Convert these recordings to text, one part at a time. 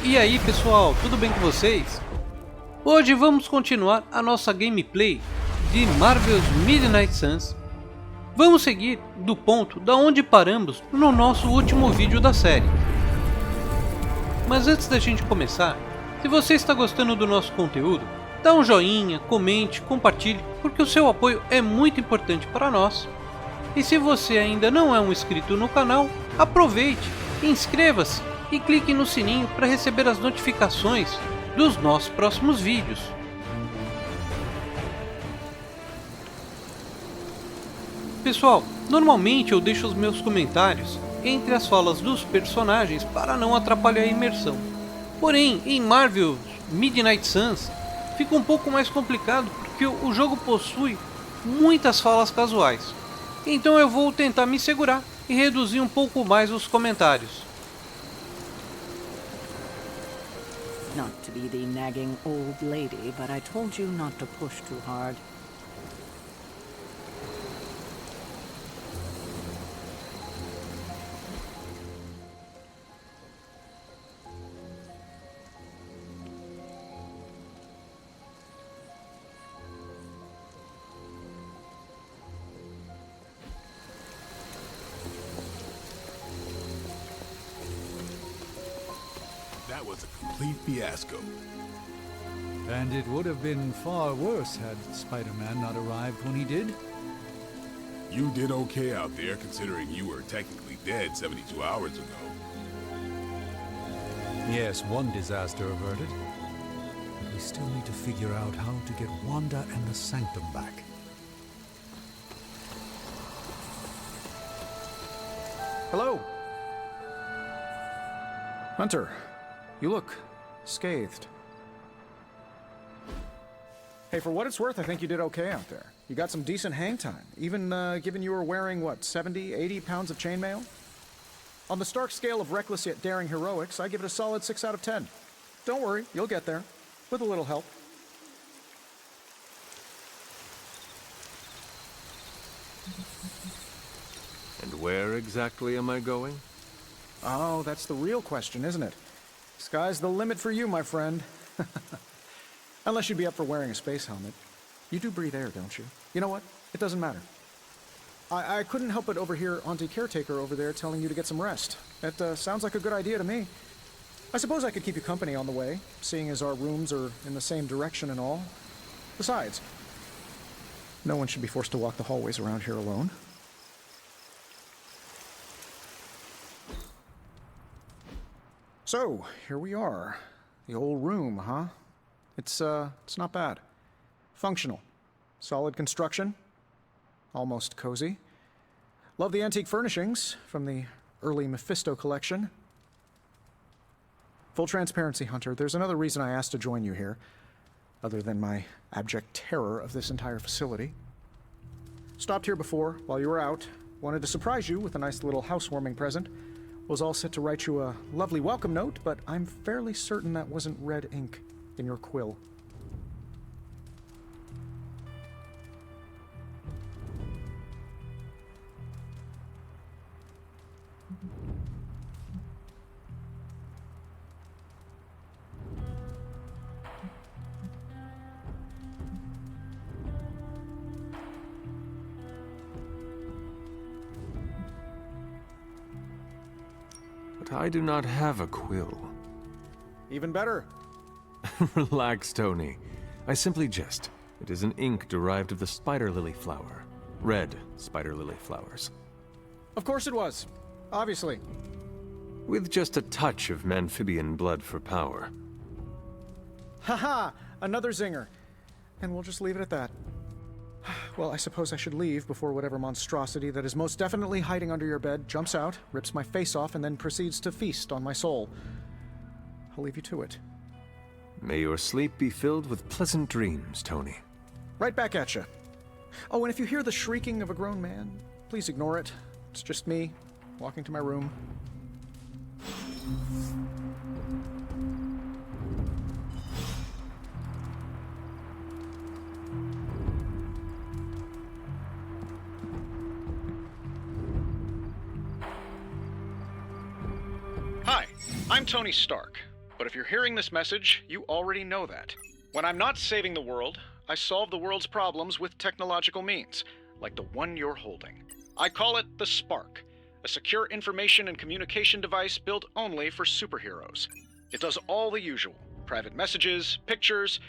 E aí pessoal, tudo bem com vocês? Hoje vamos continuar a nossa gameplay de Marvel's Midnight Suns. Vamos seguir do ponto da onde paramos no nosso último vídeo da série. Mas antes da gente começar, se você está gostando do nosso conteúdo, dá um joinha, comente, compartilhe, porque o seu apoio é muito importante para nós. E se você ainda não é um inscrito no canal, aproveite, inscreva-se e clique no sininho para receber as notificações dos nossos próximos vídeos. Pessoal, normalmente eu deixo os meus comentários entre as falas dos personagens para não atrapalhar a imersão. Porém, em Marvel's Midnight Suns fica um pouco mais complicado porque o jogo possui muitas falas casuais. Então eu vou tentar me segurar e reduzir um pouco mais os comentários. Not to be the nagging old lady, but I told you not to push too hard. That was a complete fiasco. And it would have been far worse had Spider-Man not arrived when he did. You did okay out there, considering you were technically dead 72 hours ago. Yes, one disaster averted. But we still need to figure out how to get Wanda and the Sanctum back. Hello. Hunter, you look scathed. Hey, for what it's worth, I think you did okay out there. You got some decent hang time, even given you were wearing, what, 70, 80 pounds of chainmail? On the Stark scale of reckless yet daring heroics, I give it a solid 6 out of 10. Don't worry, you'll get there, with a little help. And where exactly am I going? Oh, that's the real question, isn't it? Sky's the limit for you, my friend. Unless you'd be up for wearing a space helmet. You do breathe air, don't you? You know what? It doesn't matter. I couldn't help but overhear Auntie Caretaker over there telling you to get some rest. That sounds like a good idea to me. I suppose I could keep you company on the way, seeing as our rooms are in the same direction and all. Besides, no one should be forced to walk the hallways around here alone. So, here we are. The old room, huh? It's not bad. Functional. Solid construction. Almost cozy. Love the antique furnishings from the early Mephisto collection. Full transparency, Hunter, there's another reason I asked to join you here, other than my abject terror of this entire facility. Stopped here before, while you were out. Wanted to surprise you with a nice little housewarming present. Was all set to write you a lovely welcome note, but I'm fairly certain that wasn't red ink in your quill. But I do not have a quill. Even better. Relax, Tony. I simply jest. It is an ink derived of the spider lily flower. Red spider lily flowers. Of course it was. Obviously. With just a touch of amphibian blood for power. Haha! Another zinger. And we'll just leave it at that. Well, I suppose I should leave before whatever monstrosity that is most definitely hiding under your bed jumps out, rips my face off, and then proceeds to feast on my soul. I'll leave you to it. May your sleep be filled with pleasant dreams, Tony. Right back at you. Oh, and if you hear the shrieking of a grown man, please ignore it. It's just me, walking to my room. Hi, I'm Tony Stark, But if you're hearing this message, you already know that. When I'm not saving the world, I solve the world's problems with technological means, like the one you're holding. I call it the Spark, a secure information and communication device built only for superheroes. It does all the usual, private messages, pictures,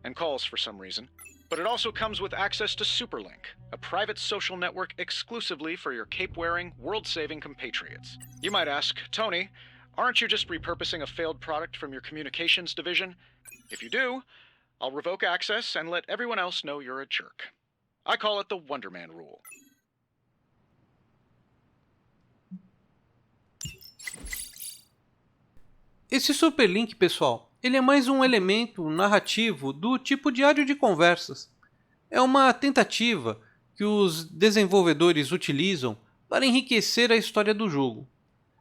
and calls for some reason. But it also comes with access to Superlink, a private social network exclusively for your cape-wearing, world-saving compatriots. You might ask, Tony, aren't you just repurposing a failed product from your communications division? If you do, I'll revoke access and let everyone else know you're a jerk. I call it the Wonder Man rule. Esse Superlink, pessoal, ele é mais um elemento narrativo do tipo diário de conversas. É uma tentativa que os desenvolvedores utilizam para enriquecer a história do jogo.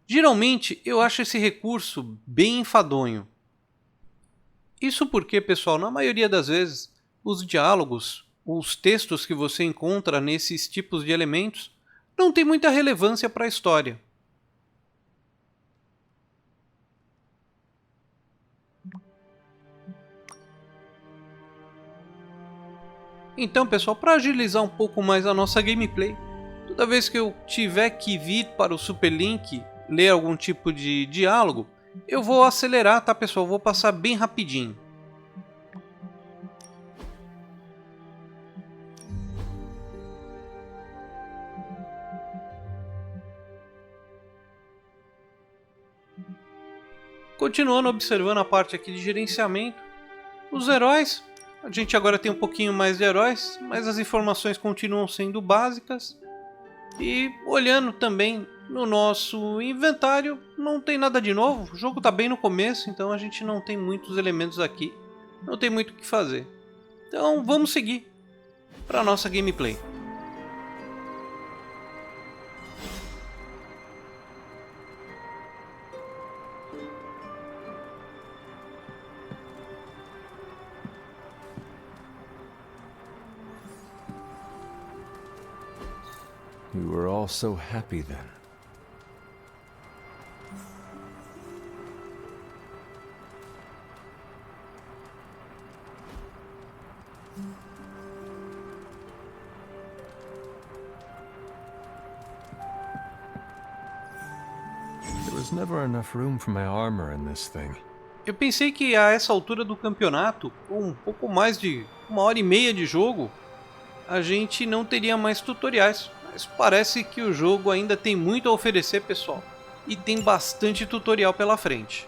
Geralmente, eu acho esse recurso bem enfadonho. Isso porque, pessoal, na maioria das vezes, os diálogos, os textos que você encontra nesses tipos de elementos, não têm muita relevância para a história. Então, pessoal, para agilizar um pouco mais a nossa gameplay, toda vez que eu tiver que vir para o Superlink ler algum tipo de diálogo, eu vou acelerar, tá, pessoal? Eu vou passar bem rapidinho. Continuando observando a parte aqui de gerenciamento, os heróis. A gente agora tem um pouquinho mais de heróis, mas as informações continuam sendo básicas. E olhando também no nosso inventário, não tem nada de novo. O jogo está bem no começo, então a gente não tem muitos elementos aqui. Não tem muito o que fazer. Então vamos seguir para a nossa gameplay. We were all so happy then. There was never enough room for my armor in this thing. Eu pensei que a essa altura do campeonato, com um pouco mais de 1h30 de jogo, a gente não teria mais tutoriais. Mas parece que o jogo ainda tem muito a oferecer, pessoal. E tem bastante tutorial pela frente.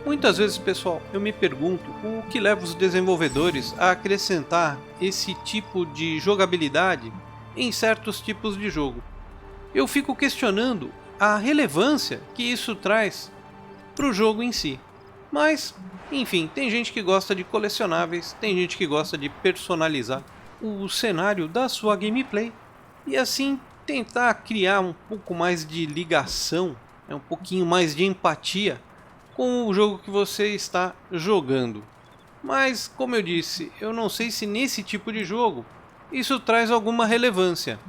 Muitas vezes, pessoal, eu me pergunto o que leva os desenvolvedores a acrescentar esse tipo de jogabilidade em certos tipos de jogo. Eu fico questionando a relevância que isso traz para o jogo em si. Mas, enfim, tem gente que gosta de colecionáveis, tem gente que gosta de personalizar o cenário da sua gameplay e assim tentar criar um pouco mais de ligação, um pouquinho mais de empatia com o jogo que você está jogando. Mas, como eu disse, eu não sei se nesse tipo de jogo isso traz alguma relevância.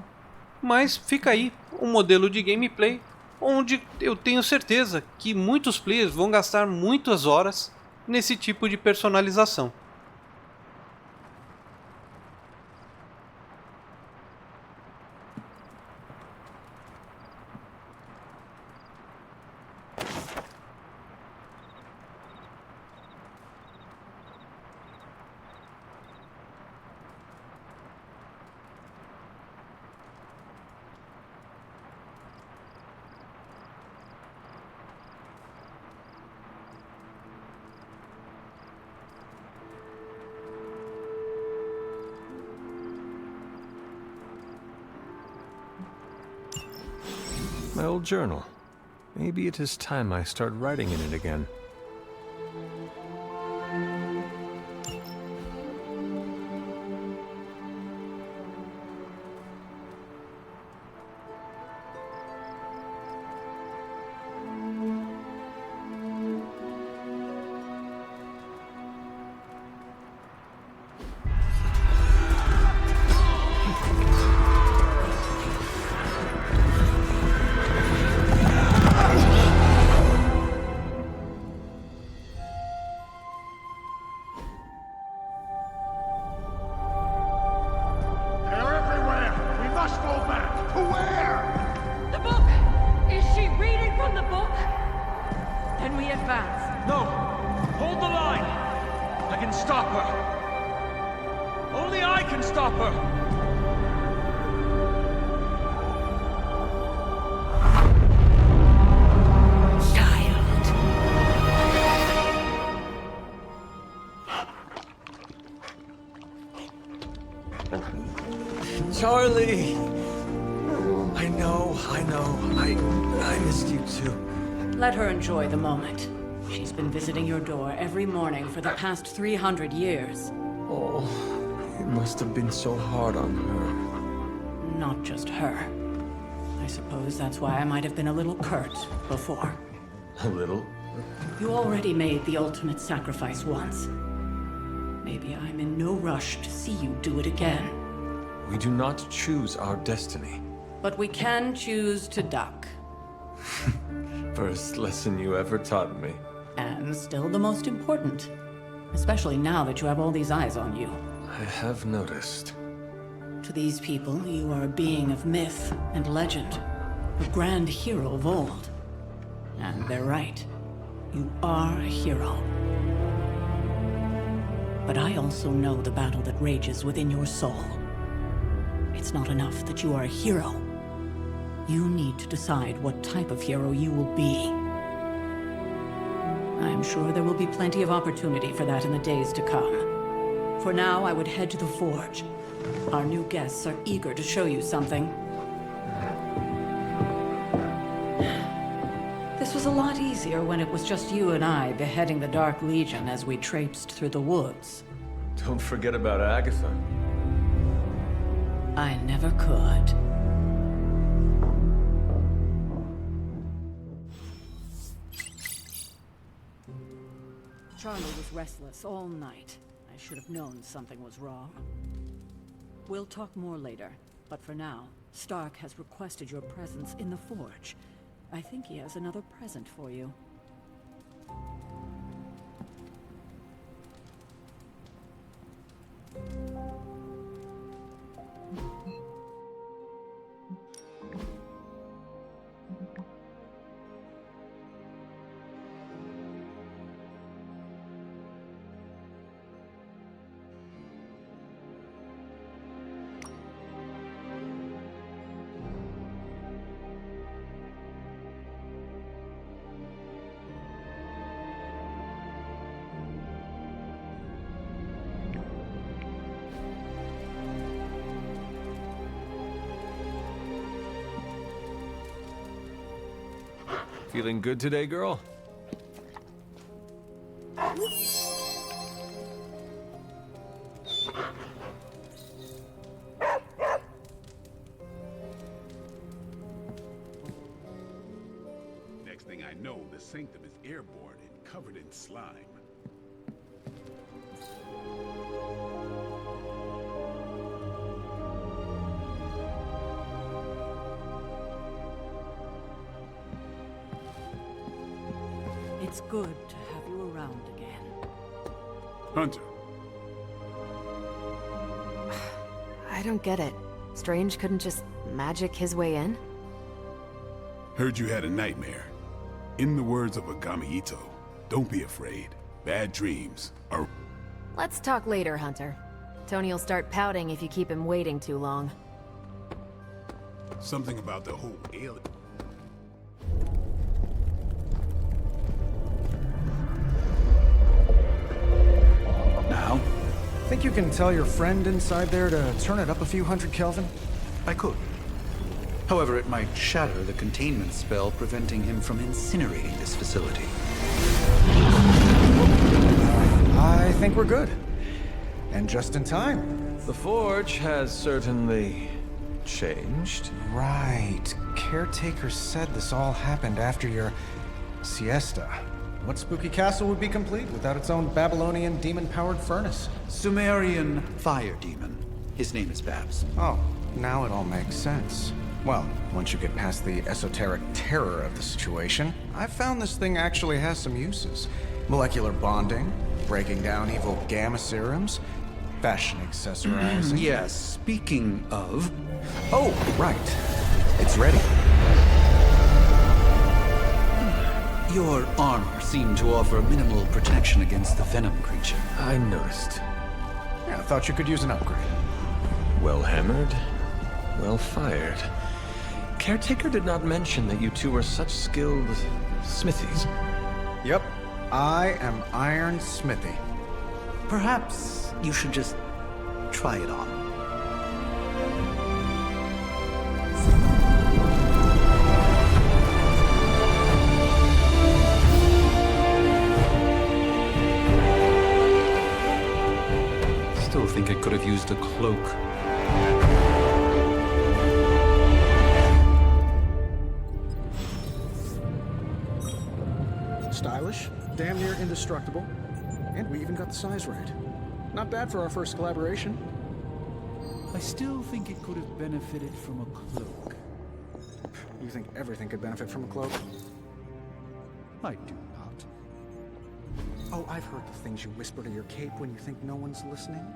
Mas fica aí um modelo de gameplay onde eu tenho certeza que muitos players vão gastar muitas horas nesse tipo de personalização. My old journal. Maybe it is time I start writing in it again. They're everywhere! We must go back! To where? The book! Is she reading from the book? Then we advance. No! Hold the line! I can stop her! Only I can stop her! Charlie! I know. I missed you too. Let her enjoy the moment. She's been visiting your door every morning for the past 300 years. Oh, it must have been so hard on her. Not just her. I suppose that's why I might have been a little curt before. A little? You already made the ultimate sacrifice once. Maybe I'm in no rush to see you do it again. We do not choose our destiny. But we can choose to duck. First lesson you ever taught me. And still the most important. Especially now that you have all these eyes on you. I have noticed. To these people, you are a being of myth and legend. A grand hero of old. And they're right. You are a hero. But I also know the battle that rages within your soul. It's not enough that you are a hero. You need to decide what type of hero you will be. I'm sure there will be plenty of opportunity for that in the days to come. For now, I would head to the forge. Our new guests are eager to show you something. This was a lot easier when it was just you and I beheading the Dark Legion as we traipsed through the woods. Don't forget about Agatha. I never could. Charlie was restless all night. I should have known something was wrong. We'll talk more later, but for now, Stark has requested your presence in the forge. I think he has another present for you. Feeling good today, girl? Next thing I know, the sanctum is airborne and covered in slime. It's good to have you around again. Hunter, I don't get it. Strange couldn't just magic his way in? heard you had a nightmare. In the words of Agami Ito, don't be afraid. Bad dreams are... Let's talk later, Hunter. Tony'll start pouting if you keep him waiting too long. something about the whole alien... Now? Think you can tell your friend inside there to turn it up a few hundred Kelvin? I could. However, it might shatter the containment spell preventing him from incinerating this facility. I think we're good. And just in time. The Forge has certainly changed. Right. Caretaker said this all happened after your siesta. What spooky castle would be complete without its own Babylonian demon-powered furnace? Sumerian fire demon. His name is Babs. Oh, now it all makes sense. Well, once you get past the esoteric terror of the situation, I've found this thing actually has some uses. Molecular bonding, breaking down evil gamma serums, fashion accessorizing. Yes, speaking of... Oh, right. It's ready. Your armor seemed to offer minimal protection against the venom creature. I noticed. Yeah, I thought you could use an upgrade. Well hammered, well fired. Caretaker did not mention that you two were such skilled smithies. Yep, I am Iron Smithy. Perhaps you should just try it on. Still think I could have used a cloak. Stylish, damn near indestructible, and we even got the size right. Not bad for our first collaboration. I still think it could have benefited from a cloak. You think everything could benefit from a cloak? I do not. Oh, I've heard the things you whisper to your cape when you think no one's listening.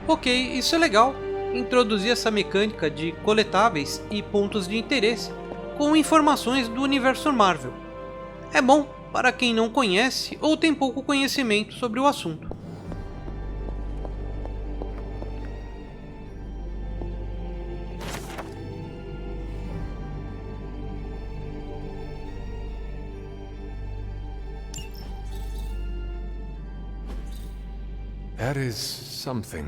Ok, isso é legal. Introduzir essa mecânica de coletáveis e pontos de interesse com informações do universo Marvel. É bom para quem não conhece ou tem pouco conhecimento sobre o assunto. That is something.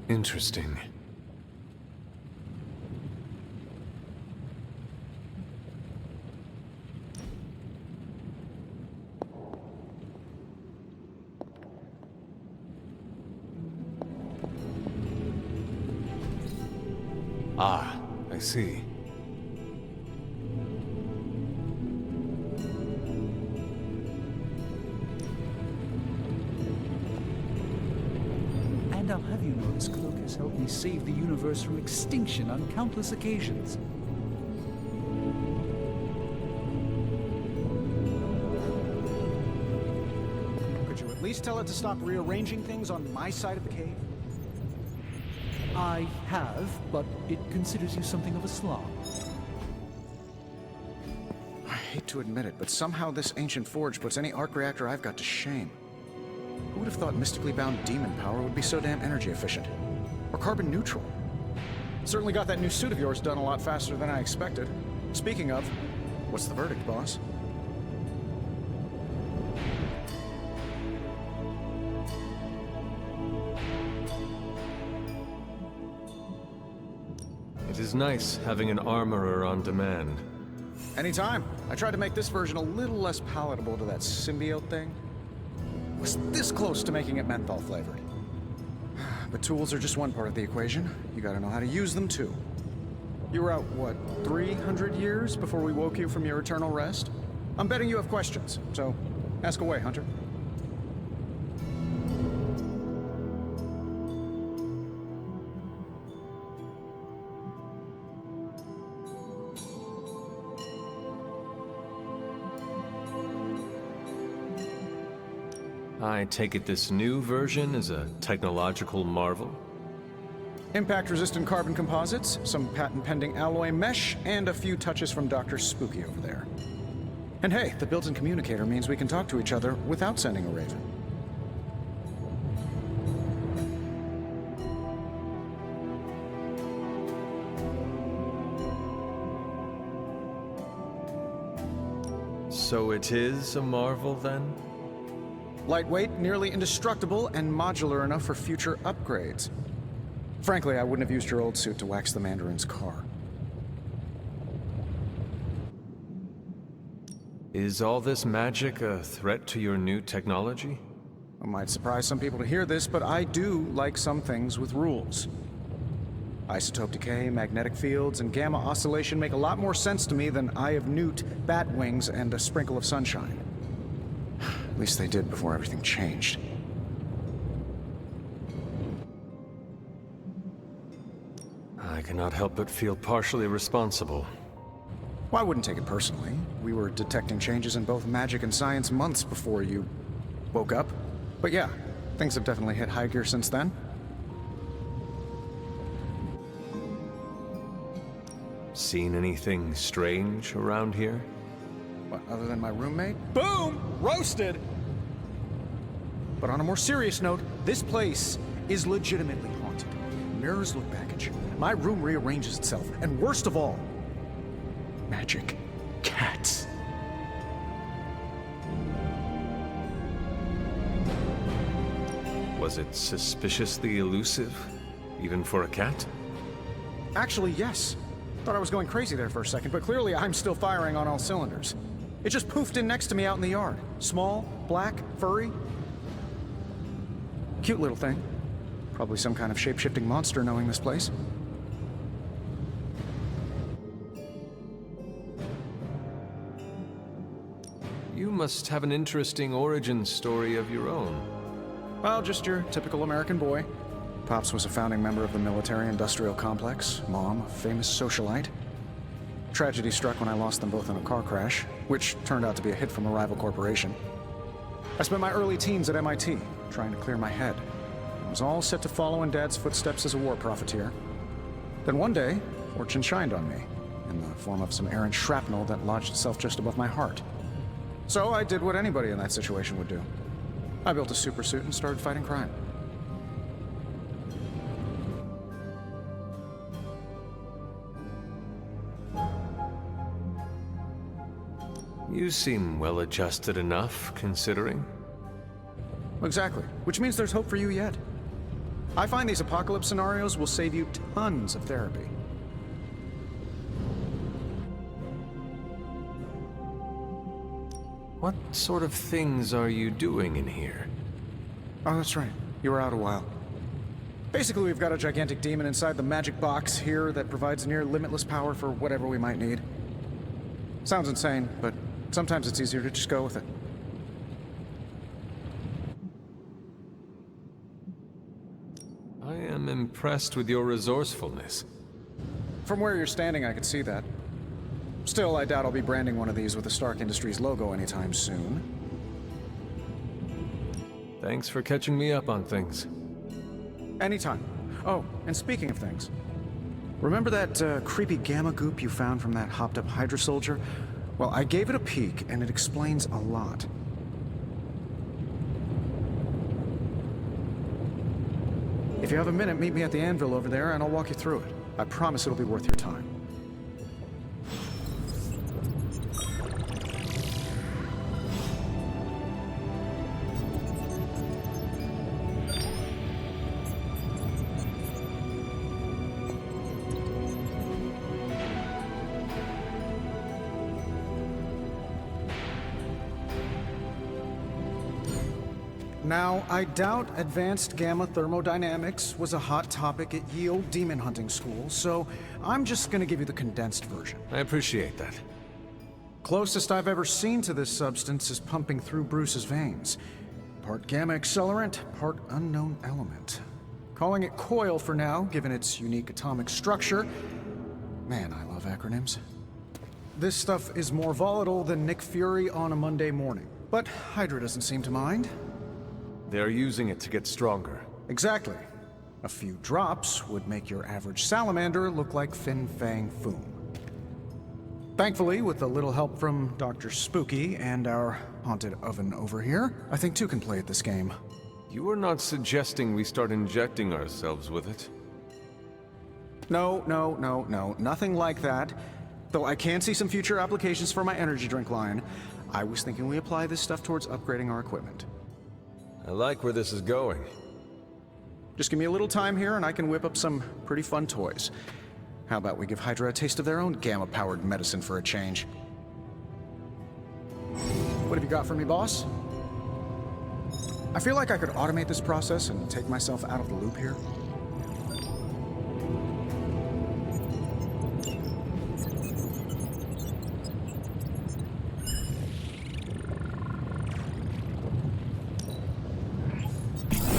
Interesting. Ah, I see. And I'll have you know this cloak has helped me save the universe from extinction on countless occasions. Could you at least tell it to stop rearranging things on my side of the cave? I have, but it considers you something of a slob. I hate to admit it, but somehow this ancient forge puts any arc reactor I've got to shame. Who would have thought mystically bound demon power would be so damn energy efficient? Or carbon neutral? Certainly got that new suit of yours done a lot faster than I expected. Speaking of, what's the verdict, boss? It is nice having an armorer on demand. Anytime. I tried to make this version a little less palatable to that symbiote thing. Was this close to making it menthol flavored. But tools are just one part of the equation. You gotta know how to use them too. You were out, what, 300 years before we woke you from your eternal rest? I'm betting you have questions, so ask away, Hunter. I take it this new version is a technological marvel? Impact-resistant carbon composites, some patent-pending alloy mesh, and a few touches from Dr. Spooky over there. And hey, the built-in communicator means we can talk to each other without sending a raven. So it is a marvel, then? Lightweight, nearly indestructible, and modular enough for future upgrades. Frankly, I wouldn't have used your old suit to wax the Mandarin's car. Is all this magic a threat to your new technology? It might surprise some people to hear this, but I do like some things with rules. Isotope decay, magnetic fields, and gamma oscillation make a lot more sense to me than Eye of Newt, bat wings, and a sprinkle of sunshine. At least they did before everything changed. I cannot help but feel partially responsible. Well, I wouldn't take it personally. We were detecting changes in both magic and science months before you woke up. But yeah, things have definitely hit high gear since then. Seen anything strange around here? What, other than my roommate? Boom! Roasted! But on a more serious note, this place is legitimately haunted. Mirrors look back at you. My room rearranges itself. And worst of all, magic cats. Was it suspiciously elusive, even for a cat? Actually, yes. Thought I was going crazy there for a second, but clearly I'm still firing on all cylinders. It just poofed in next to me out in the yard. Small, black, furry. Cute little thing. Probably some kind of shape-shifting monster knowing this place. You must have an interesting origin story of your own. Well, just your typical American boy. Pops was a founding member of the military-industrial complex. Mom, a famous socialite. Tragedy struck when I lost them both in a car crash, which turned out to be a hit from a rival corporation. I spent my early teens at MIT, trying to clear my head. I was all set to follow in Dad's footsteps as a war profiteer. Then one day, fortune shined on me, in the form of some errant shrapnel that lodged itself just above my heart. So I did what anybody in that situation would do. I built a supersuit and started fighting crime. You seem well-adjusted enough, considering. Exactly, which means there's hope for you yet. I find these apocalypse scenarios will save you tons of therapy. What sort of things are you doing in here? Oh, that's right. You were out a while. Basically, we've got a gigantic demon inside the magic box here that provides near limitless power for whatever we might need. Sounds insane, but sometimes it's easier to just go with it. I am impressed with your resourcefulness. From where you're standing, I could see that. Still, I doubt I'll be branding one of these with the Stark Industries logo anytime soon. Thanks for catching me up on things. Anytime. Oh, and speaking of things, remember that creepy gamma goop you found from that hopped-up Hydra soldier? Well, I gave it a peek, and it explains a lot. If you have a minute, meet me at the anvil over there, and I'll walk you through it. I promise it'll be worth your time. Now, I doubt advanced gamma thermodynamics was a hot topic at ye olde demon hunting school, so I'm just gonna give you the condensed version. I appreciate that. Closest I've ever seen to this substance is pumping through Bruce's veins. Part gamma accelerant, part unknown element. Calling it coil for now, given its unique atomic structure. Man, I love acronyms. This stuff is more volatile than Nick Fury on a Monday morning, but Hydra doesn't seem to mind. They're using it to get stronger. Exactly. A few drops would make your average salamander look like Fin Fang Foom. Thankfully, with a little help from Dr. Spooky and our haunted oven over here, I think two can play at this game. You are not suggesting we start injecting ourselves with it? No, nothing like that. Though I can see some future applications for my energy drink line. I was thinking we apply this stuff towards upgrading our equipment. I like where this is going. Just give me a little time here and I can whip up some pretty fun toys. How about we give Hydra a taste of their own gamma-powered medicine for a change? What have you got for me, boss? I feel like I could automate this process and take myself out of the loop here.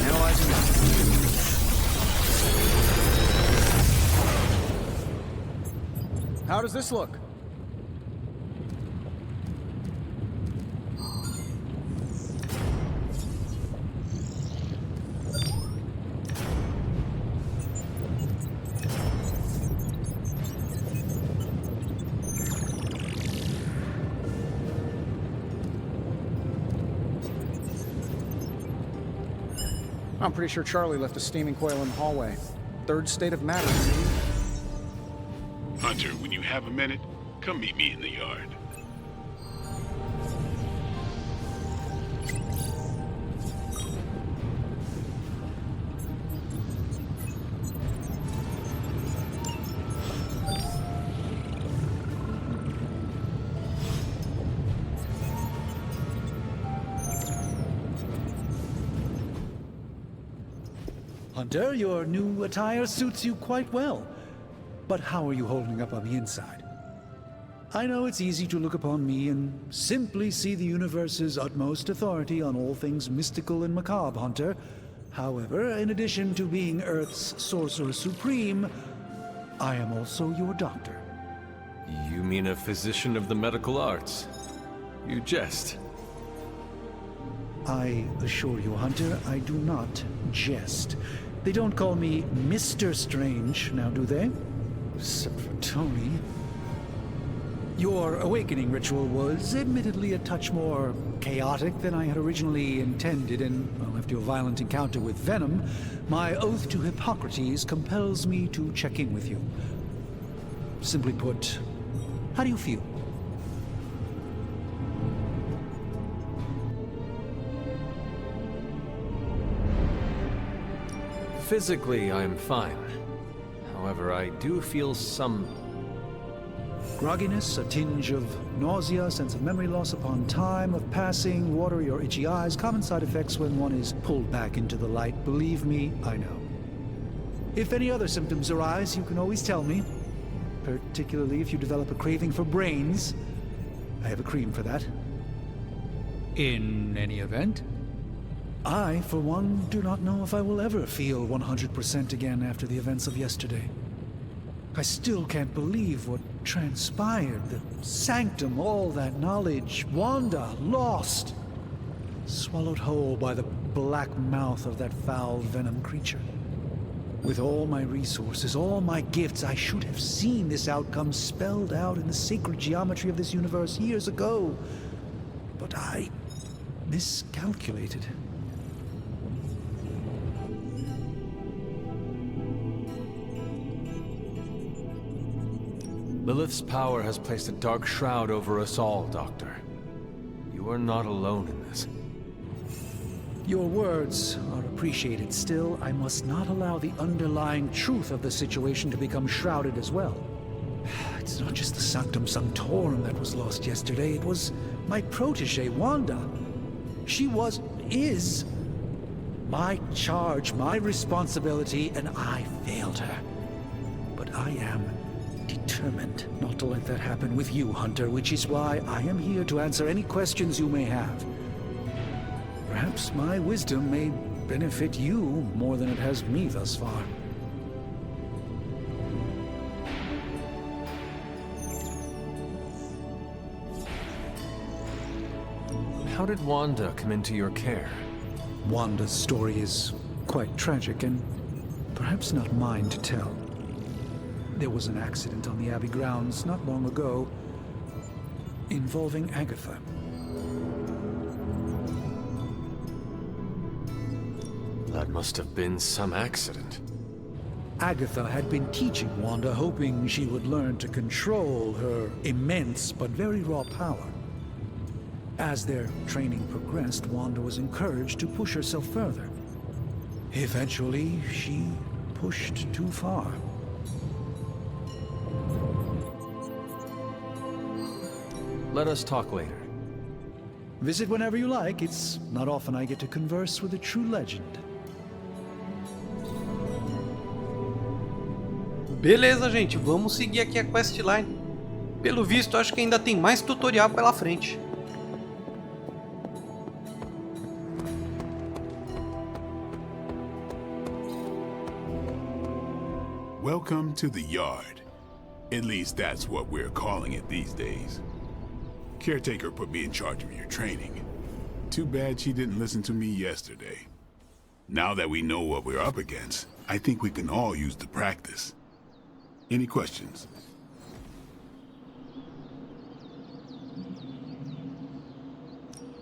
Analyzing now. How does this look? I'm pretty sure Charlie left a steaming coil in the hallway. Third state of matter. Hunter, when you have a minute, come meet me in the yard. Hunter, your new attire suits you quite well. But how are you holding up on the inside? I know it's easy to look upon me and simply see the universe's utmost authority on all things mystical and macabre, Hunter. However, in addition to being Earth's sorcerer supreme, I am also your doctor. You mean a physician of the medical arts? You jest. I assure you, Hunter, I do not jest. They don't call me Mr. Strange, now do they? Except for Tony. Your awakening ritual was admittedly a touch more chaotic than I had originally intended, and well, after your violent encounter with Venom, my oath to Hippocrates compels me to check in with you. Simply put, how do you feel? Physically, I'm fine. However, I do feel some grogginess, a tinge of nausea, sense of memory loss upon time of passing, watery or itchy eyes, common side effects when one is pulled back into the light. Believe me, I know. If any other symptoms arise, you can always tell me. Particularly if you develop a craving for brains. I have a cream for that. In any event, I, for one, do not know if I will ever feel 100% again after the events of yesterday. I still can't believe what transpired. The sanctum, all that knowledge, Wanda, lost. Swallowed whole by the black mouth of that foul venom creature. With all my resources, all my gifts, I should have seen this outcome spelled out in the sacred geometry of this universe years ago. But I miscalculated. Lilith's power has placed a dark shroud over us all, Doctor. You are not alone in this. Your words are appreciated. Still, I must not allow the underlying truth of the situation to become shrouded as well. It's not just the Sanctum Sanctorum that was lost yesterday. It was my protege, Wanda. She is my charge, my responsibility, and I failed her. But I am determined not to let that happen with you, Hunter, which is why I am here to answer any questions you may have. Perhaps my wisdom may benefit you more than it has me thus far. How did Wanda come into your care? Wanda's story is quite tragic and Perhaps not mine to tell. There was an accident on the Abbey grounds not long ago involving Agatha. That must have been some accident. Agatha had been teaching Wanda, hoping she would learn to control her immense but very raw power. As their training progressed, Wanda was encouraged to push herself further. Eventually, she pushed too far. Let us talk later. Visit whenever you like. It's not often I get to converse with a true legend. Beleza, gente, vamos seguir aqui a questline. Pelo visto, acho que ainda tem mais tutorial pela frente. Welcome to the yard. At least that's what we're calling it these days. Caretaker put me in charge of your training. Too bad she didn't listen to me yesterday. Now that we know what we're up against, I think we can all use the practice. Any questions?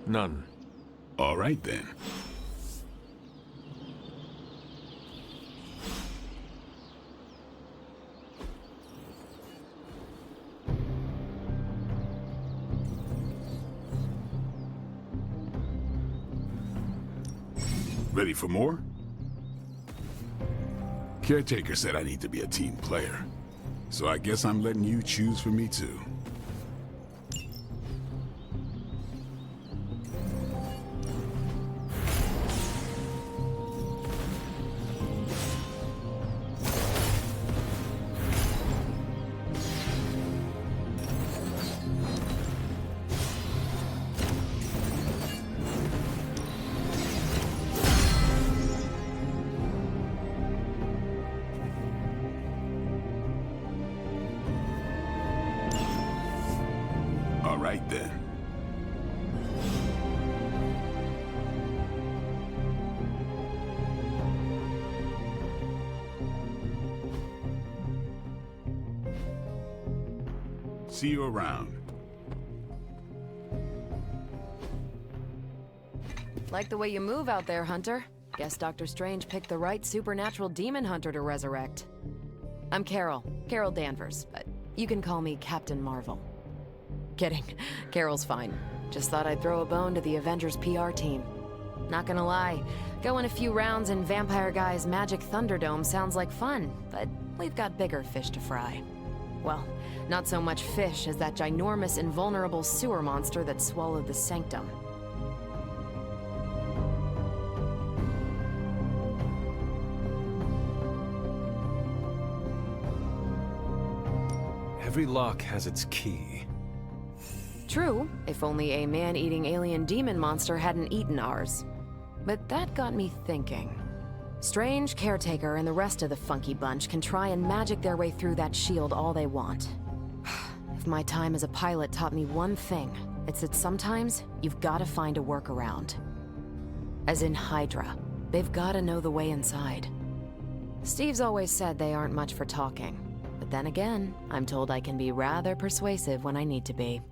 None. All right then. Ready for more? Caretaker said I need to be a team player. So I guess I'm letting you choose for me too. All right then. See you around. Like the way you move out there, Hunter. Guess Dr. Strange picked the right supernatural demon hunter to resurrect. I'm Carol Danvers, but you can call me Captain Marvel. Kidding. Carol's fine. Just thought I'd throw a bone to the Avengers PR team. Not gonna lie, going a few rounds in Vampire Guy's Magic Thunderdome sounds like fun, but we've got bigger fish to fry. Well, not so much fish as that ginormous invulnerable sewer monster that swallowed the Sanctum. Every lock has its key. True, if only a man-eating alien demon monster hadn't eaten ours. But that got me thinking. Strange, Caretaker, and the rest of the funky bunch can try and magic their way through that shield all they want. If my time as a pilot taught me one thing, it's that sometimes you've gotta find a workaround. As in Hydra, they've gotta know the way inside. Steve's always said they aren't much for talking. But then again, I'm told I can be rather persuasive when I need to be.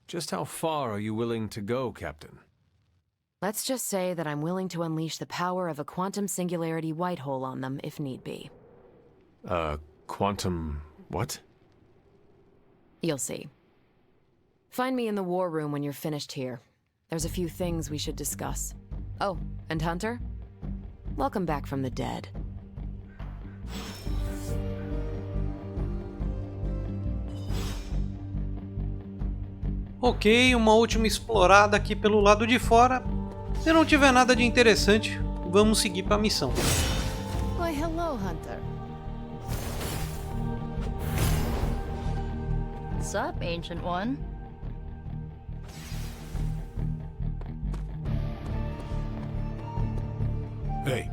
Just how far are you willing to go, Captain? Let's just say that I'm willing to unleash the power of a quantum singularity white hole on them if need be. Quantum... what? You'll see. Find me in the war room when you're finished here. There's a few things we should discuss. Oh, and Hunter? Welcome back from the dead. Ok, uma última explorada aqui pelo lado de fora. Se não tiver nada de interessante, vamos seguir para a missão. Why, hello, Hunter. Sup, Ancient One? Hey.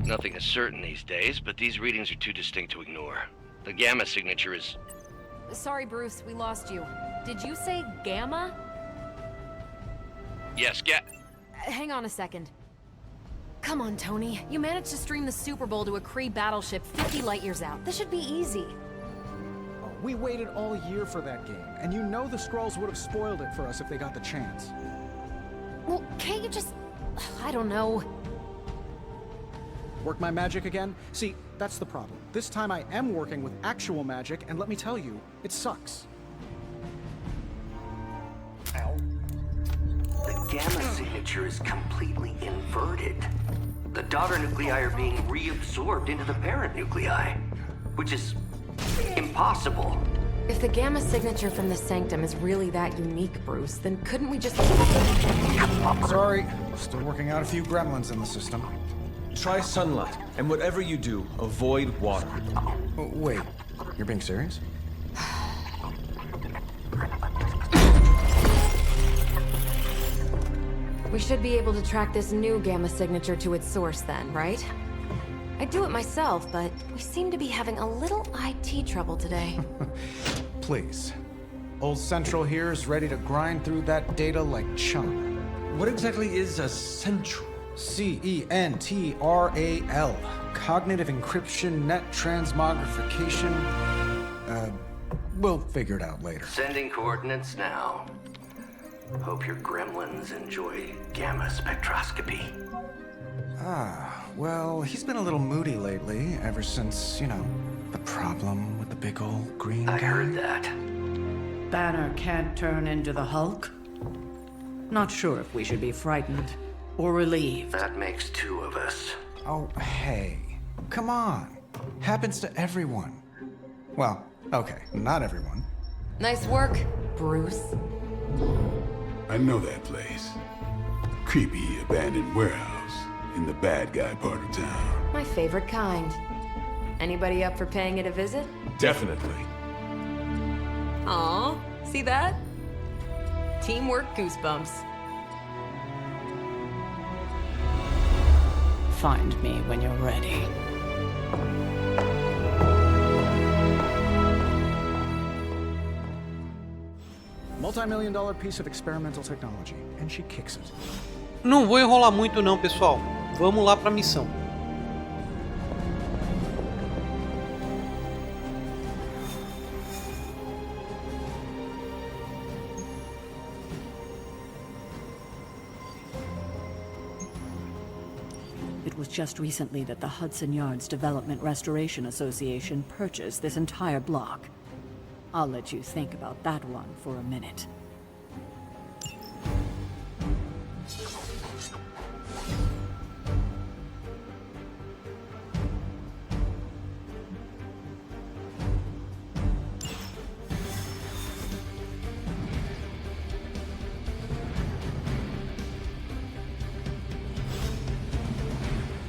Nothing is certain these days, but these readings are too distinct to ignore. The gamma signature is... Sorry, Bruce, we lost you. Did you say gamma? Yes, Hang on a second. Come on, Tony. You managed to stream the Super Bowl to a Kree battleship 50 light years out. This should be easy. We waited all year for that game, and you know the Skrulls would have spoiled it for us if they got the chance. Well, can't you just... I don't know. Work my magic again? See, that's the problem. This time I am working with actual magic, and let me tell you, it sucks. The gamma signature is completely inverted. The daughter nuclei are being reabsorbed into the parent nuclei, which is impossible. If the gamma signature from the Sanctum is really that unique, Bruce, then couldn't we just... Sorry, still working out a few gremlins in the system. Try sunlight, and whatever you do, avoid water. Oh, wait, you're being serious? We should be able to track this new gamma signature to its source then, right? I'd do it myself, but we seem to be having a little IT trouble today. Please. Old Central here is ready to grind through that data like chum. What exactly is a central? C-E-N-T-R-A-L. Cognitive encryption, net transmogrification. We'll figure it out later. Sending coordinates now. Hope your gremlins enjoy gamma spectroscopy. Well, he's been a little moody lately, ever since, you know, the problem with the big old green guy. I heard that. Banner can't turn into the Hulk? Not sure if we should be frightened or relieved. That makes two of us. Oh, hey. Come on. Happens to everyone. Well, okay, not everyone. Nice work, Bruce. I know that place. Creepy abandoned warehouse in the bad guy part of town. My favorite kind. Anybody up for paying it a visit? Definitely. Aw, see that? Teamwork goosebumps. Find me when you're ready. Multi-million-dollar piece of experimental technology, and she kicks it. Não vou enrolar muito não, pessoal. Vamos lá para a missão. It was just recently that the Hudson Yards Development Restoration Association purchased this entire block. I'll let you think about that one for a minute.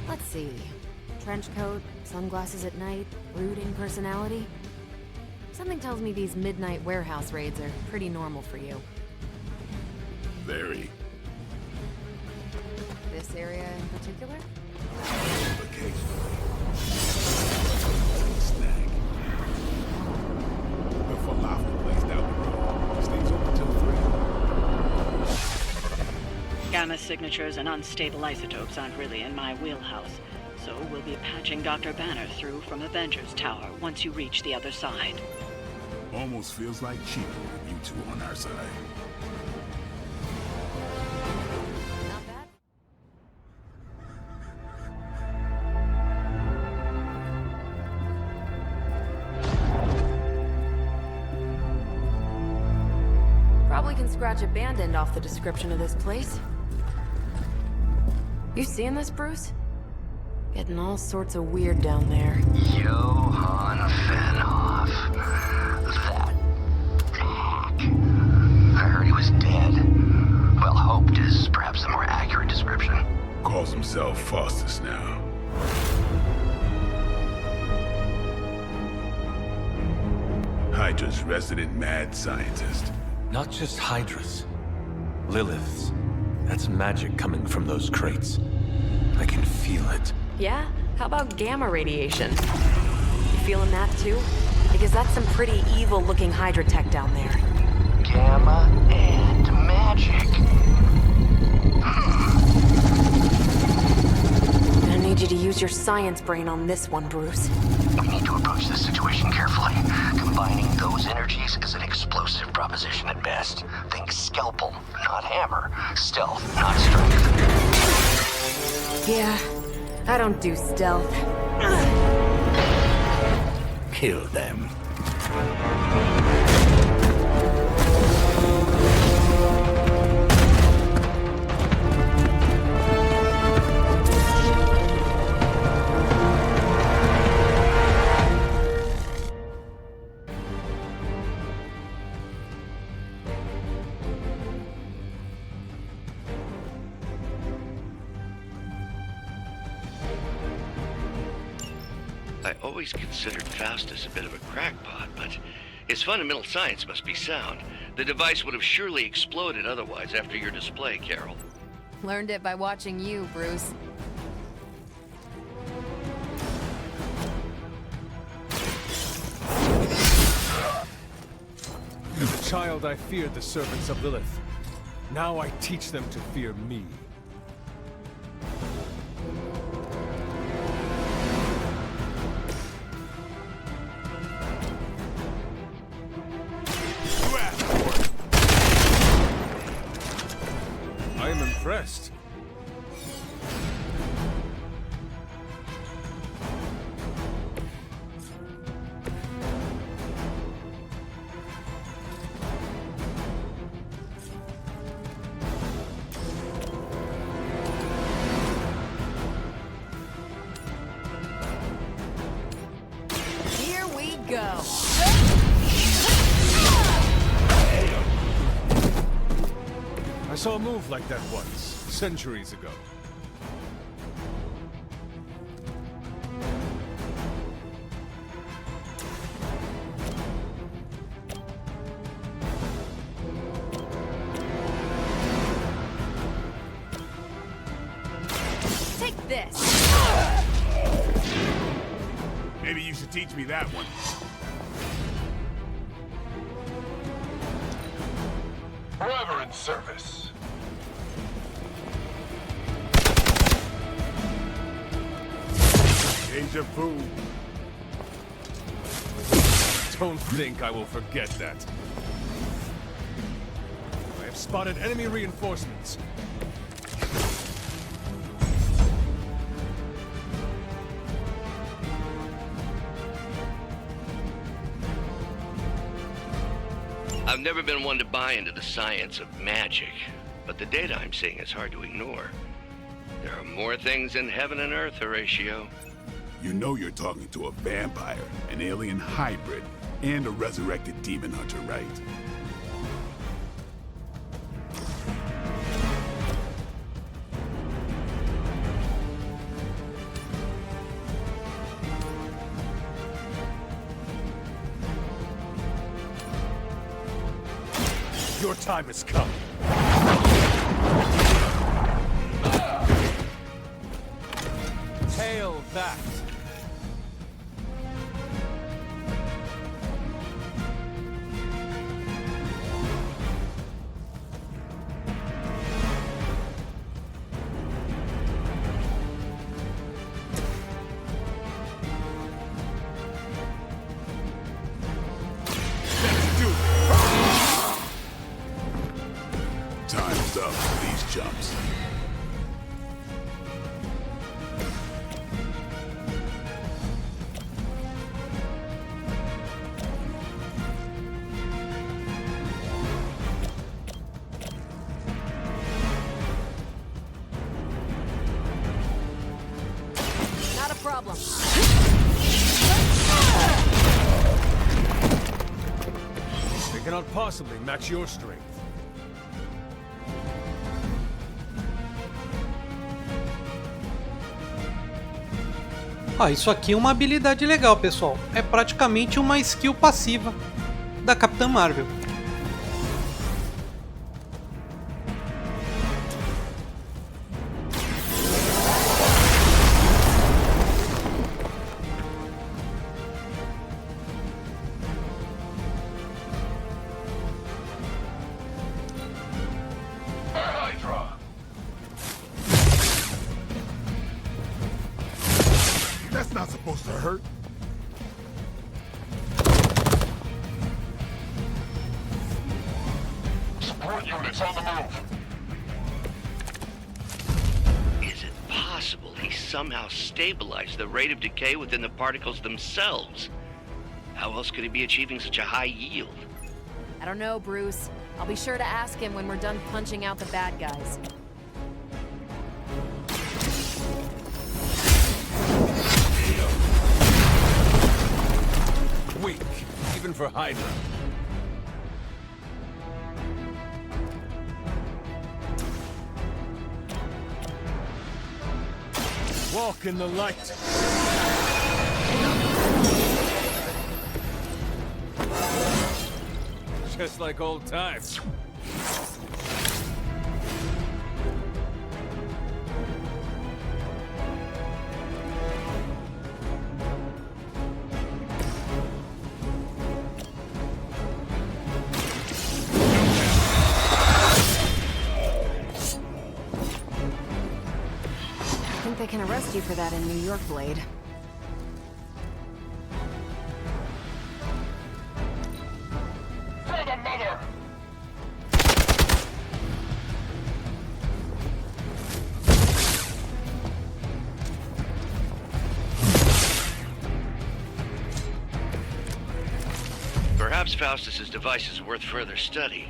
Let's see. Trench coat, sunglasses at night, brooding personality. Something tells me these midnight warehouse raids are pretty normal for you. Very. This area in particular? Occasionally. Snack. The falafel place down the road stays open till 3. Gamma signatures and unstable isotopes aren't really in my wheelhouse, so we'll be patching Dr. Banner through from Avengers Tower once you reach the other side. Almost feels like cheating with you two on our side. Not bad. Probably can scratch abandoned off the description of this place. You seeing this, Bruce? Getting all sorts of weird down there. Johann Fenhoff. That hack. I heard he was dead. Well, hoped is perhaps the more accurate description. Calls himself Faustus now. Hydra's resident mad scientist. Not just Hydras. Liliths. That's magic coming from those crates. I can feel it. Yeah? How about gamma radiation? You feeling that too? Because that's some pretty evil-looking Hydra tech down there. Gamma and magic. I need you to use your science brain on this one, Bruce. We need to approach this situation carefully. Combining those energies is an explosive proposition at best. Think scalpel, not hammer. Stealth, not strength. Yeah, I don't do stealth. Kill them. I always considered Faustus a bit of a crackpot, but his fundamental science must be sound. The device would have surely exploded otherwise after your display, Carol. Learned it by watching you, Bruce. As a child, I feared the servants of Lilith. Now I teach them to fear me. I am impressed. Here we go. I saw a move like that once, centuries ago. Take this. Maybe you should teach me that one. Forever in service. Deja vu. Don't think I will forget that. I have spotted enemy reinforcements. I've never been one to buy into the science of magic, but the data I'm seeing is hard to ignore. There are more things in heaven and earth, Horatio. You know you're talking to a vampire, an alien hybrid, and a resurrected demon hunter, right? Your time has come. Hail that! Time's up for these jumps. Not a problem. They cannot possibly match your strength. Ah, isso aqui é uma habilidade legal, pessoal. É praticamente uma skill passiva da Capitã Marvel. hurt? Support units on the move. Is it possible he somehow stabilized the rate of decay within the particles themselves? How else could he be achieving such a high yield? I don't know, Bruce. I'll be sure to ask him when we're done punching out the bad guys. Weak, even for Hydra. Walk in the light. Just like old times. I think they can arrest you for that in New York, Blade. Perhaps Faustus's device is worth further study.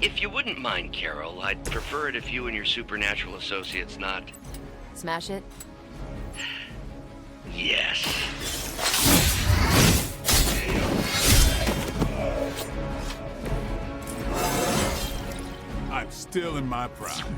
If you wouldn't mind, Carol, I'd prefer it if you and your supernatural associates not... Smash it? Yes. I'm still in my prime.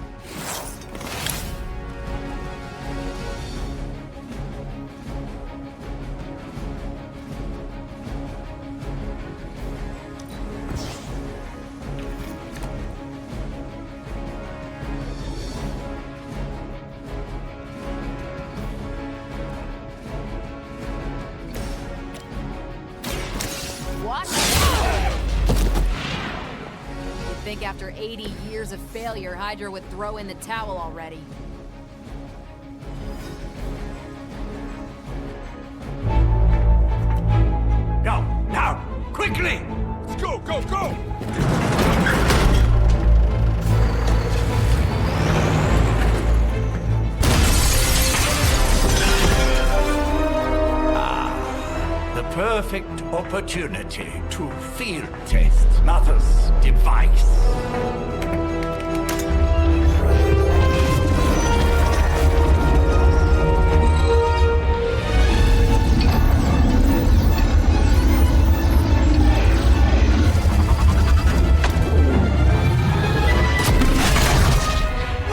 What? You'd think after 80 years of failure, Hydra would throw in the towel already. Go, now, quickly! Let's go, go, go! The perfect opportunity to field test Mother's device.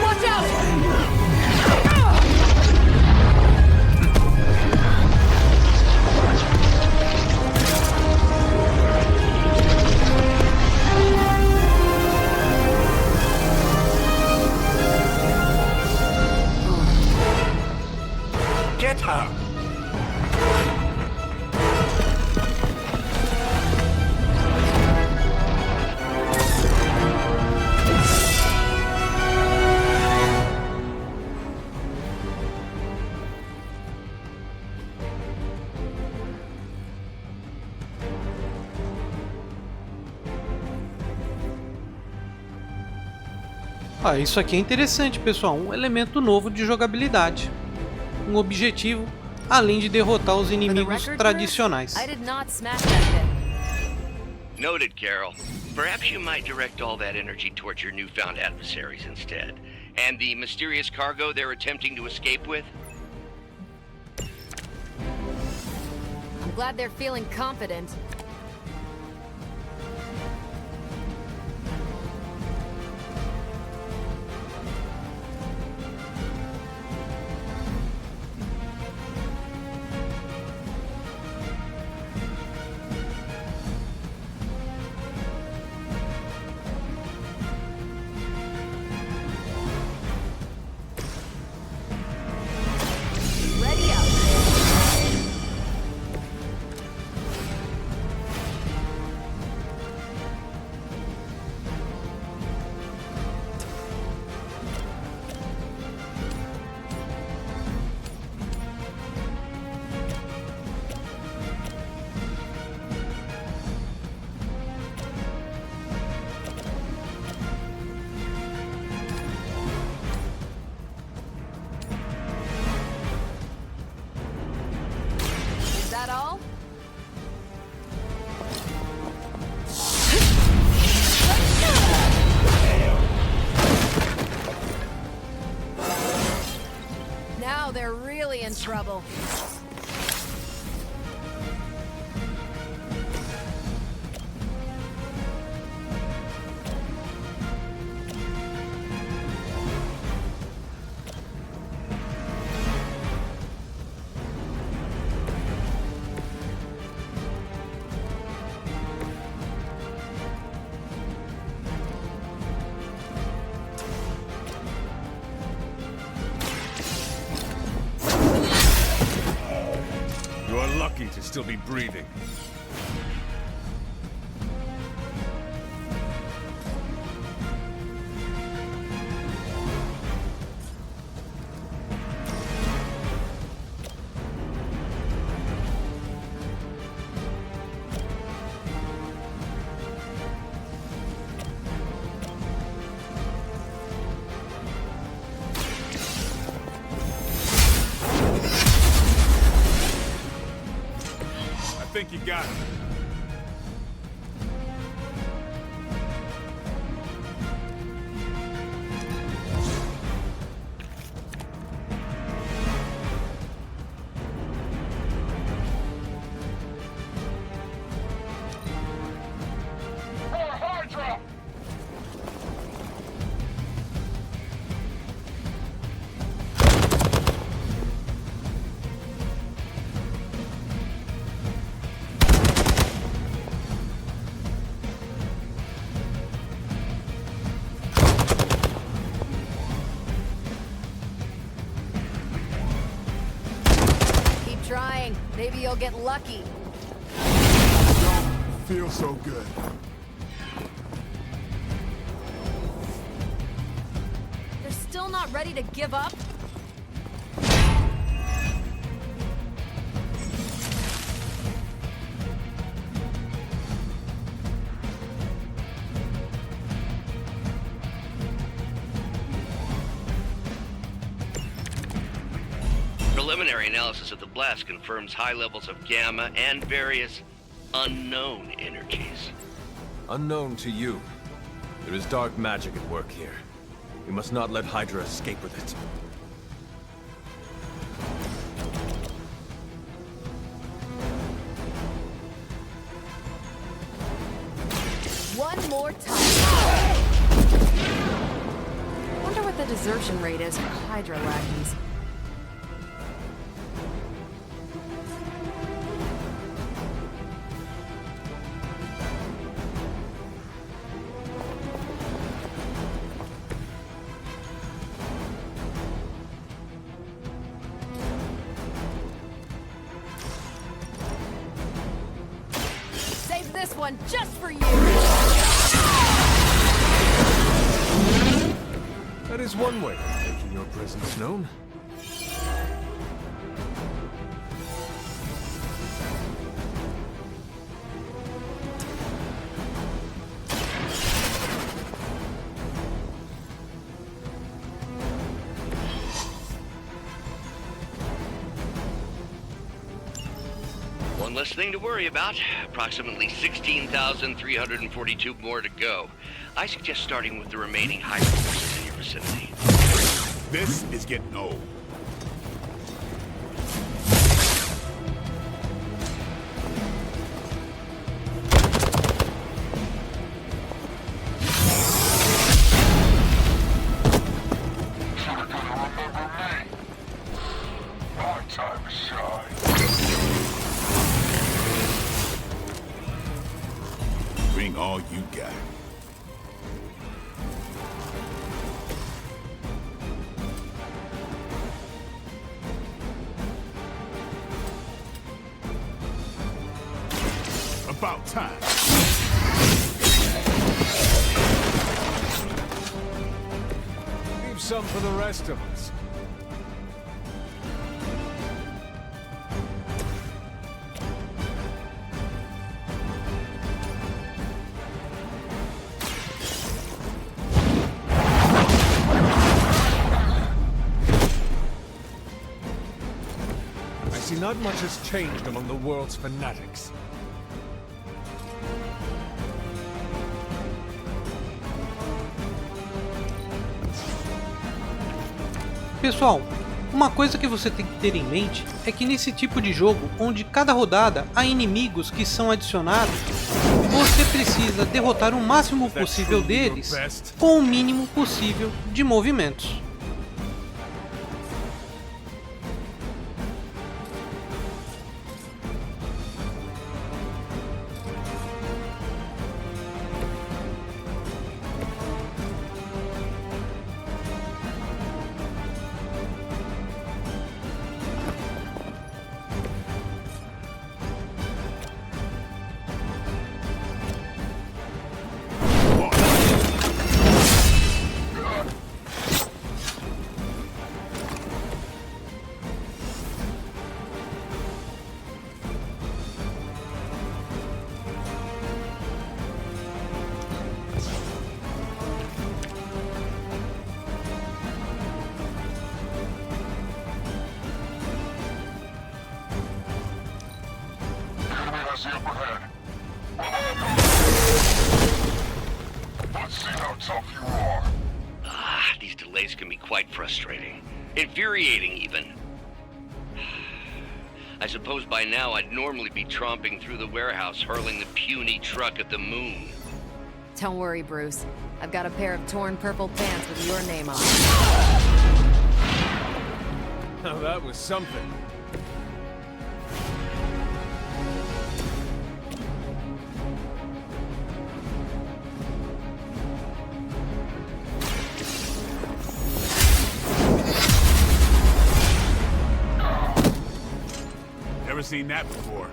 Watch out! Get her! Ah, isso aqui é interessante, pessoal. Um elemento novo de jogabilidade. Um objetivo, além de derrotar os inimigos tradicionais. I did not smash that bit. Noted, Carol. Perhaps you might direct all that energy towards your newfound adversaries instead. And the mysterious cargo they're attempting to escape with? I'm glad they're feeling confident. Ready up. trouble. Lucky to still be breathing. I think you got it. Trying. Maybe you'll get lucky. Don't feel so good. They're still not ready to give up? Preliminary analysis of the blast confirms high levels of gamma and various unknown energies. Unknown to you. There is dark magic at work here. We must not let Hydra escape with it. One more time. Wonder what the desertion rate is for Hydra lackeys. This one just for you! That is one way of making your presence known. One less thing to worry about. Approximately 16,342 more to go. I suggest starting with the remaining Hydra forces in your vicinity. This is getting old. Bring all you got. About time. Leave some for the rest of us. I see not much has changed among the world's fanatics. Pessoal, Uma coisa que você tem que ter em mente é que nesse tipo de jogo, onde cada rodada há inimigos que são adicionados, você precisa derrotar o máximo possível deles com o mínimo possível de movimentos. The upper hand. Let's see how tough you are. These delays can be quite frustrating. Infuriating, even. I suppose by now I'd normally be tromping through the warehouse hurling the puny truck at the moon. Don't worry, Bruce. I've got a pair of torn purple pants with your name on them. Now that was something. Never seen that before.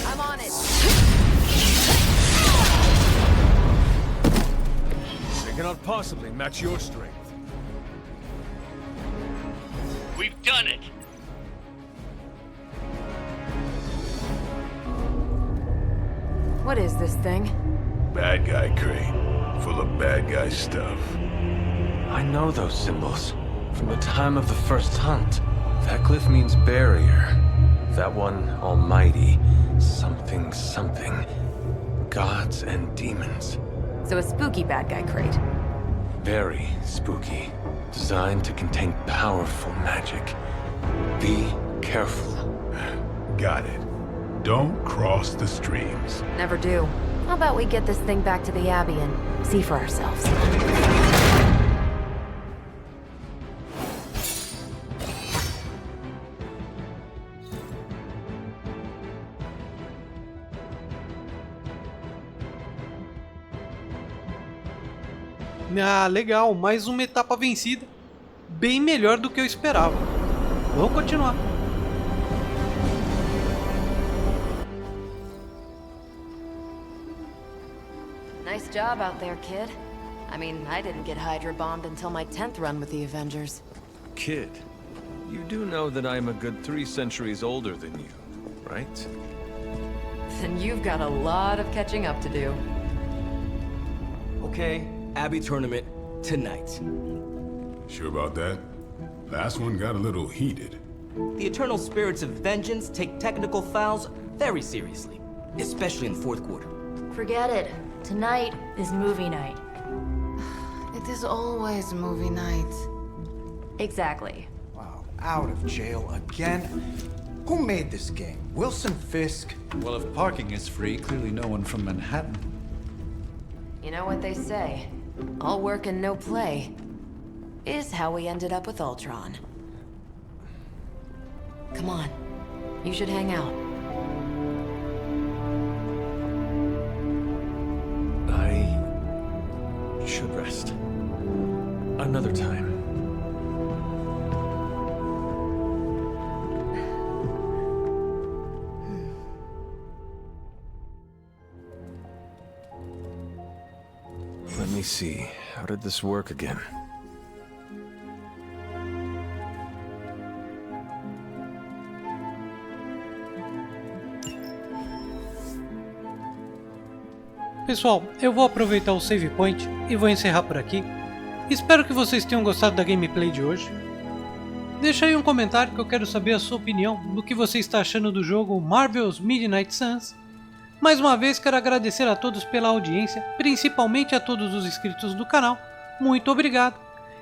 I'm on it. They cannot possibly match your strength. We've done it! What is this thing? Bad guy crate. Full of bad guy stuff. I know those symbols from the time of the first hunt. That glyph means barrier. That one, almighty. Something, something. Gods and demons. So a spooky bad guy crate. Very spooky. Designed to contain powerful magic. Be careful. Got it. Don't cross the streams. Never do. How about we get this thing back to the Abbey and see for ourselves? Ah, legal, mais uma etapa vencida. Bem melhor do que eu esperava. Vamos continuar. Nice job out there, kid. I mean, I didn't get Hydra bombed until my 10th run with the Avengers. Kid, you do know that I'm a good 3 centuries older than you, right? Then you've got a lot of catching up to do. Okay, Abbey tournament tonight. Sure about that? Last one got a little heated. The Eternal Spirits of Vengeance take technical fouls very seriously, especially in the fourth quarter. Forget it. Tonight is movie night. It is always movie night. Exactly. Wow, out of jail again? Who made this game? Wilson Fisk? Well, if parking is free, clearly no one from Manhattan. You know what they say? All work and no play is how we ended up with Ultron. Come on, you should hang out. I should rest. Another time. Let me see. How did this work again? Pessoal, eu vou aproveitar o save point e vou encerrar por aqui. Espero que vocês tenham gostado da gameplay de hoje. Deixa aí um comentário que eu quero saber a sua opinião do que você está achando do jogo Marvel's Midnight Suns. Mais uma vez quero agradecer a todos pela audiência, principalmente a todos os inscritos do canal. Muito obrigado!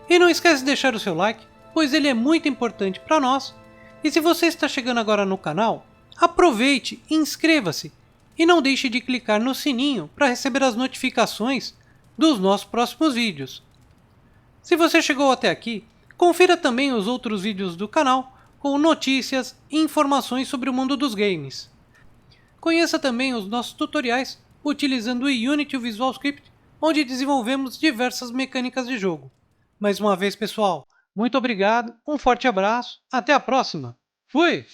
E não esquece de deixar o seu like, pois ele é muito importante para nós. E se você está chegando agora no canal, aproveite e inscreva-se. E não deixe de clicar no sininho para receber as notificações dos nossos próximos vídeos. Se você chegou até aqui, confira também os outros vídeos do canal com notícias e informações sobre o mundo dos games. Conheça também os nossos tutoriais utilizando o Unity e o Visual Script, onde desenvolvemos diversas mecânicas de jogo. Mais uma vez, pessoal, muito obrigado, um forte abraço, até a próxima. Fui!